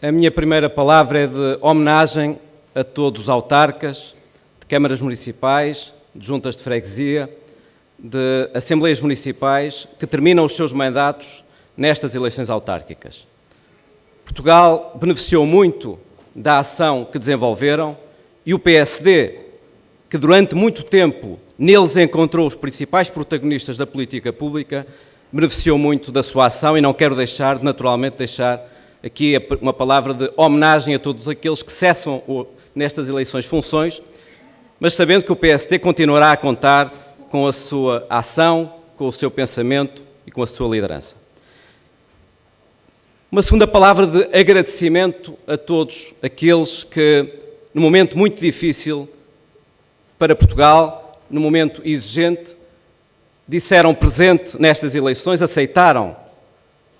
A minha primeira palavra é de homenagem a todos os autarcas, de câmaras municipais, de juntas de freguesia, de assembleias municipais que terminam os seus mandatos nestas eleições autárquicas. Portugal beneficiou muito da ação que desenvolveram e o PSD, que durante muito tempo neles encontrou os principais protagonistas da política pública, beneficiou muito da sua ação e não quero naturalmente deixar aqui uma palavra de homenagem a todos aqueles que cessam nestas eleições funções, mas sabendo que o PSD continuará a contar com a sua ação, com o seu pensamento e com a sua liderança. Uma segunda palavra de agradecimento a todos aqueles que, num momento muito difícil para Portugal, num momento exigente, disseram presente nestas eleições, aceitaram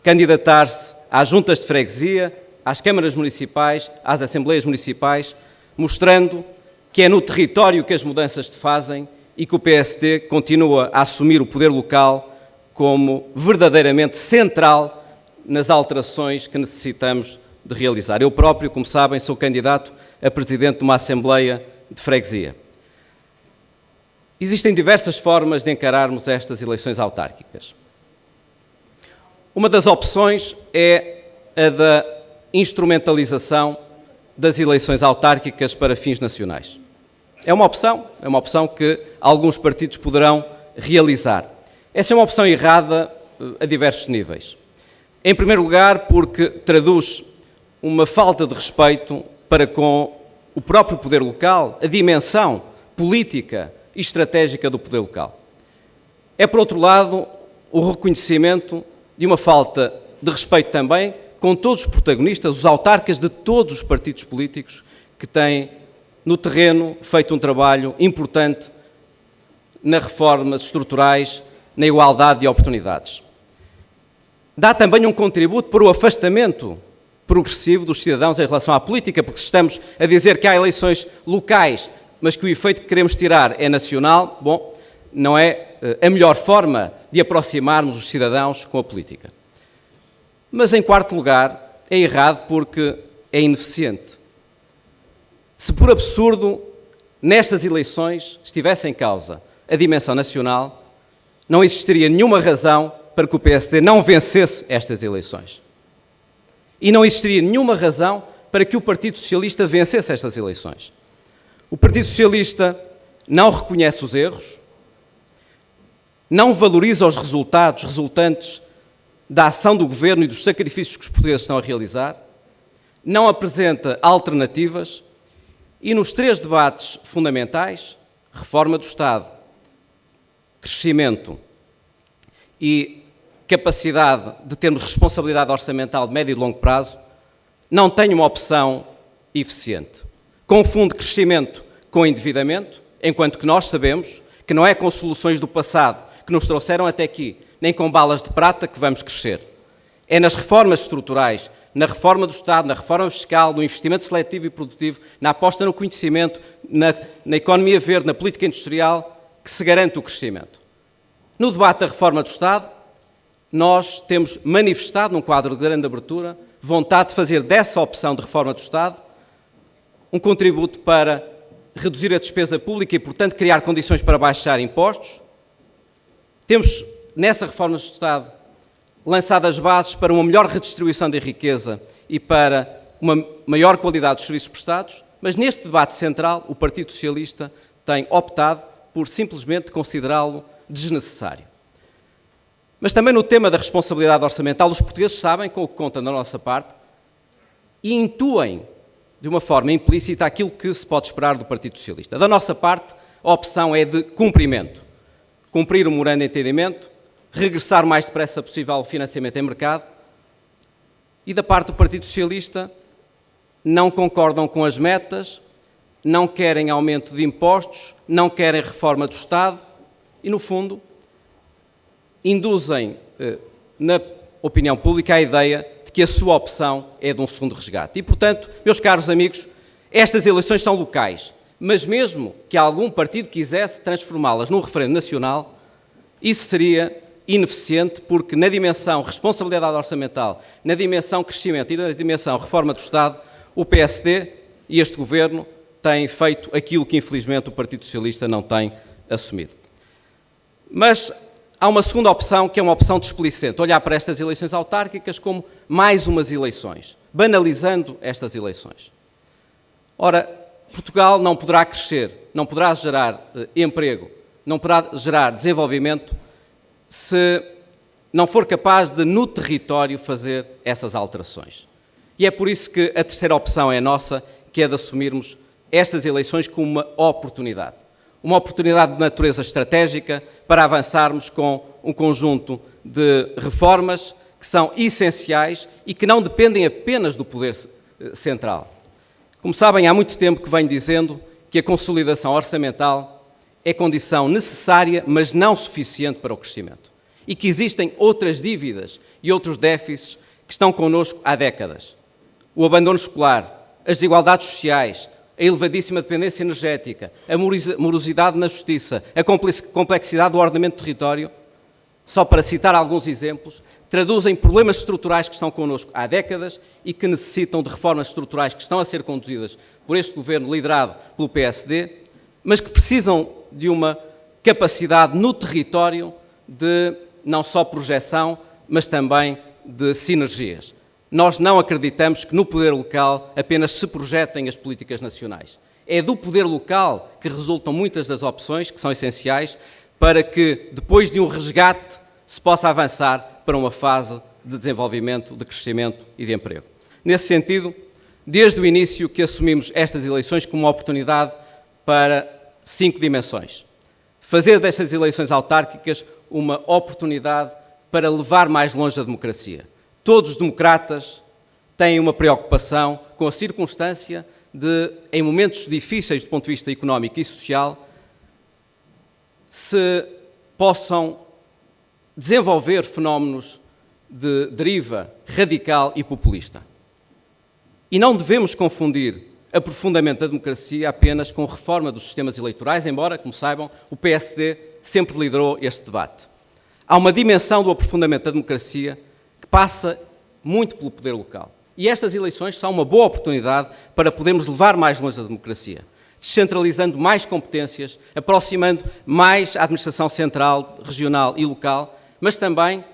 candidatar-se às juntas de freguesia, às câmaras municipais, às assembleias municipais, mostrando que é no território que as mudanças se fazem e que o PSD continua a assumir o poder local como verdadeiramente central nas alterações que necessitamos de realizar. Eu próprio, como sabem, sou candidato a presidente de uma assembleia de freguesia. Existem diversas formas de encararmos estas eleições autárquicas. Uma das opções é a da instrumentalização das eleições autárquicas para fins nacionais. É uma opção que alguns partidos poderão realizar. Essa é uma opção errada a diversos níveis. Em primeiro lugar, porque traduz uma falta de respeito para com o próprio poder local, a dimensão política e estratégica do poder local. É, por outro lado, o reconhecimento de uma falta de respeito também com todos os protagonistas, os autarcas de todos os partidos políticos que têm, no terreno, feito um trabalho importante nas reformas estruturais, na igualdade de oportunidades. Dá também um contributo para o afastamento progressivo dos cidadãos em relação à política, porque se estamos a dizer que há eleições locais, mas que o efeito que queremos tirar é nacional, bom, não é a melhor forma de aproximarmos os cidadãos com a política. Mas, em quarto lugar, é errado porque é ineficiente. Se por absurdo nestas eleições estivesse em causa a dimensão nacional, não existiria nenhuma razão para que o PSD não vencesse estas eleições. E não existiria nenhuma razão para que o Partido Socialista vencesse estas eleições. O Partido Socialista não reconhece os erros, não valoriza os resultados resultantes da ação do Governo e dos sacrifícios que os portugueses estão a realizar, não apresenta alternativas e nos três debates fundamentais, reforma do Estado, crescimento e capacidade de termos responsabilidade orçamental de médio e longo prazo, não tem uma opção eficiente. Confunde crescimento com endividamento, enquanto que nós sabemos que não é com soluções do passado que nos trouxeram até aqui, nem com balas de prata que vamos crescer. É nas reformas estruturais, na reforma do Estado, na reforma fiscal, no investimento seletivo e produtivo, na aposta no conhecimento, na economia verde, na política industrial, que se garante o crescimento. No debate da reforma do Estado, nós temos manifestado, num quadro de grande abertura, vontade de fazer dessa opção de reforma do Estado um contributo para reduzir a despesa pública e, portanto, criar condições para baixar impostos. Temos, nessa reforma do Estado, lançado as bases para uma melhor redistribuição da riqueza e para uma maior qualidade dos serviços prestados, mas neste debate central o Partido Socialista tem optado por simplesmente considerá-lo desnecessário. Mas também no tema da responsabilidade orçamental, os portugueses sabem com o que conta da nossa parte e intuem de uma forma implícita aquilo que se pode esperar do Partido Socialista. Da nossa parte, a opção é de cumprimento. Cumprir o memorando de entendimento, regressar o mais depressa possível ao financiamento em mercado e da parte do Partido Socialista não concordam com as metas, não querem aumento de impostos, não querem reforma do Estado e, no fundo, induzem na opinião pública a ideia de que a sua opção é de um segundo resgate. E, portanto, meus caros amigos, estas eleições são locais, mas mesmo que algum partido quisesse transformá-las num referendo nacional, isso seria ineficiente, porque na dimensão responsabilidade orçamental, na dimensão crescimento e na dimensão reforma do Estado, o PSD e este Governo têm feito aquilo que, infelizmente, o Partido Socialista não tem assumido. Mas há uma segunda opção, que é uma opção displicente, olhar para estas eleições autárquicas como mais umas eleições, banalizando estas eleições. Ora, Portugal não poderá crescer, não poderá gerar emprego, não poderá gerar desenvolvimento se não for capaz de, no território, fazer essas alterações. E é por isso que a terceira opção é nossa, que é de assumirmos estas eleições como uma oportunidade. Uma oportunidade de natureza estratégica para avançarmos com um conjunto de reformas que são essenciais e que não dependem apenas do poder central. Como sabem, há muito tempo que venho dizendo que a consolidação orçamental é condição necessária, mas não suficiente para o crescimento. E que existem outras dívidas e outros déficits que estão connosco há décadas. O abandono escolar, as desigualdades sociais, a elevadíssima dependência energética, a morosidade na justiça, a complexidade do ordenamento do território, só para citar alguns exemplos, traduzem problemas estruturais que estão connosco há décadas e que necessitam de reformas estruturais que estão a ser conduzidas por este Governo liderado pelo PSD, mas que precisam de uma capacidade no território de não só projeção, mas também de sinergias. Nós não acreditamos que no poder local apenas se projetem as políticas nacionais. É do poder local que resultam muitas das opções que são essenciais para que, depois de um resgate, se possa avançar para uma fase de desenvolvimento, de crescimento e de emprego. Nesse sentido, desde o início que assumimos estas eleições como uma oportunidade para 5 dimensões. Fazer destas eleições autárquicas uma oportunidade para levar mais longe a democracia. Todos os democratas têm uma preocupação com a circunstância de, em momentos difíceis do ponto de vista económico e social, se possam desenvolver fenómenos de deriva radical e populista. E não devemos confundir aprofundamento da democracia apenas com reforma dos sistemas eleitorais, embora, como saibam, o PSD sempre liderou este debate. Há uma dimensão do aprofundamento da democracia que passa muito pelo poder local. E estas eleições são uma boa oportunidade para podermos levar mais longe a democracia, descentralizando mais competências, aproximando mais a administração central, regional e local, mas também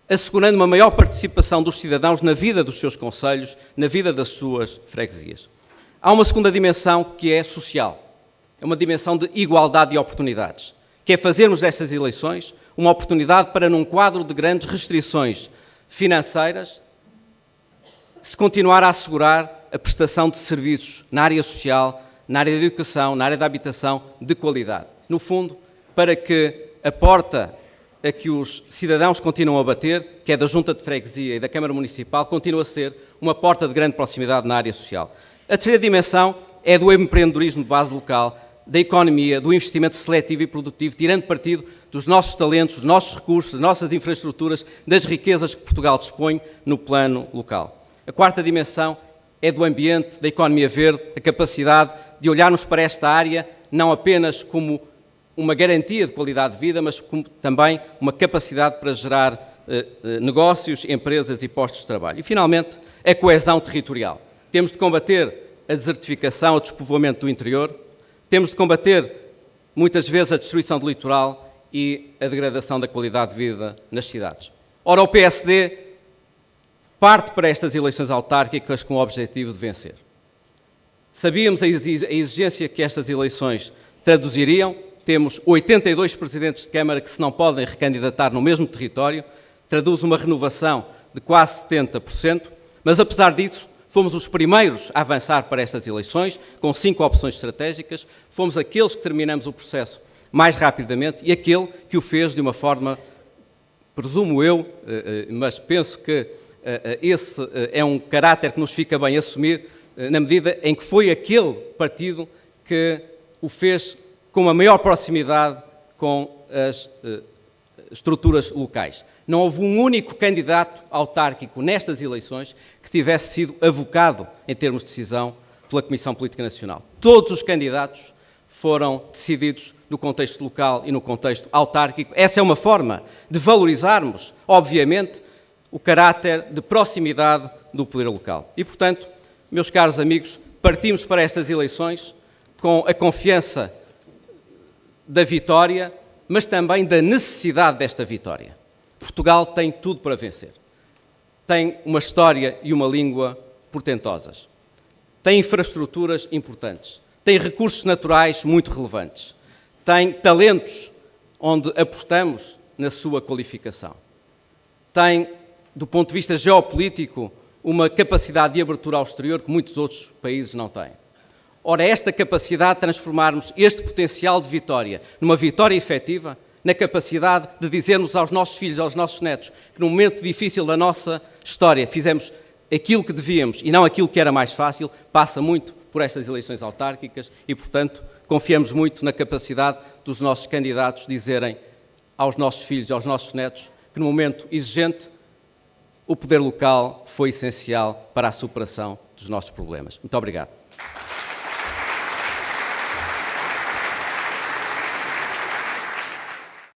assegurando uma maior participação dos cidadãos na vida dos seus concelhos, na vida das suas freguesias. Há uma segunda dimensão que é social. É uma dimensão de igualdade de oportunidades, que é fazermos destas eleições uma oportunidade para, num quadro de grandes restrições financeiras, se continuar a assegurar a prestação de serviços na área social, na área da educação, na área da habitação, de qualidade. No fundo, para que a porta a que os cidadãos continuam a bater, que é da Junta de Freguesia e da Câmara Municipal, continua a ser uma porta de grande proximidade na área social. A terceira dimensão é do empreendedorismo de base local, da economia, do investimento seletivo e produtivo, tirando partido dos nossos talentos, dos nossos recursos, das nossas infraestruturas, das riquezas que Portugal dispõe no plano local. A quarta dimensão é do ambiente, da economia verde, a capacidade de olharmos para esta área não apenas como uma garantia de qualidade de vida, mas como também uma capacidade para gerar negócios, empresas e postos de trabalho. E, finalmente, a coesão territorial. Temos de combater a desertificação, o despovoamento do interior, temos de combater, muitas vezes, a destruição do litoral e a degradação da qualidade de vida nas cidades. Ora, o PSD parte para estas eleições autárquicas com o objetivo de vencer. Sabíamos a exigência que estas eleições traduziriam. Temos 82 presidentes de Câmara que se não podem recandidatar no mesmo território, traduz uma renovação de quase 70%, mas apesar disso, fomos os primeiros a avançar para estas eleições, com 5 opções estratégicas, fomos aqueles que terminamos o processo mais rapidamente e aquele que o fez de uma forma, presumo eu, mas penso que esse é um caráter que nos fica bem assumir, na medida em que foi aquele partido que o fez com uma maior proximidade com as estruturas locais. Não houve um único candidato autárquico nestas eleições que tivesse sido avocado, em termos de decisão, pela Comissão Política Nacional. Todos os candidatos foram decididos no contexto local e no contexto autárquico. Essa é uma forma de valorizarmos, obviamente, o caráter de proximidade do poder local. E, portanto, meus caros amigos, partimos para estas eleições com a confiança da vitória, mas também da necessidade desta vitória. Portugal tem tudo para vencer. Tem uma história e uma língua portentosas. Tem infraestruturas importantes. Tem recursos naturais muito relevantes. Tem talentos onde apostamos na sua qualificação. Tem, do ponto de vista geopolítico, uma capacidade de abertura ao exterior que muitos outros países não têm. Ora, esta capacidade de transformarmos este potencial de vitória numa vitória efetiva, na capacidade de dizermos aos nossos filhos, aos nossos netos, que num momento difícil da nossa história fizemos aquilo que devíamos e não aquilo que era mais fácil, passa muito por estas eleições autárquicas e, portanto, confiamos muito na capacidade dos nossos candidatos dizerem aos nossos filhos, aos nossos netos, que no momento exigente o poder local foi essencial para a superação dos nossos problemas. Muito obrigado.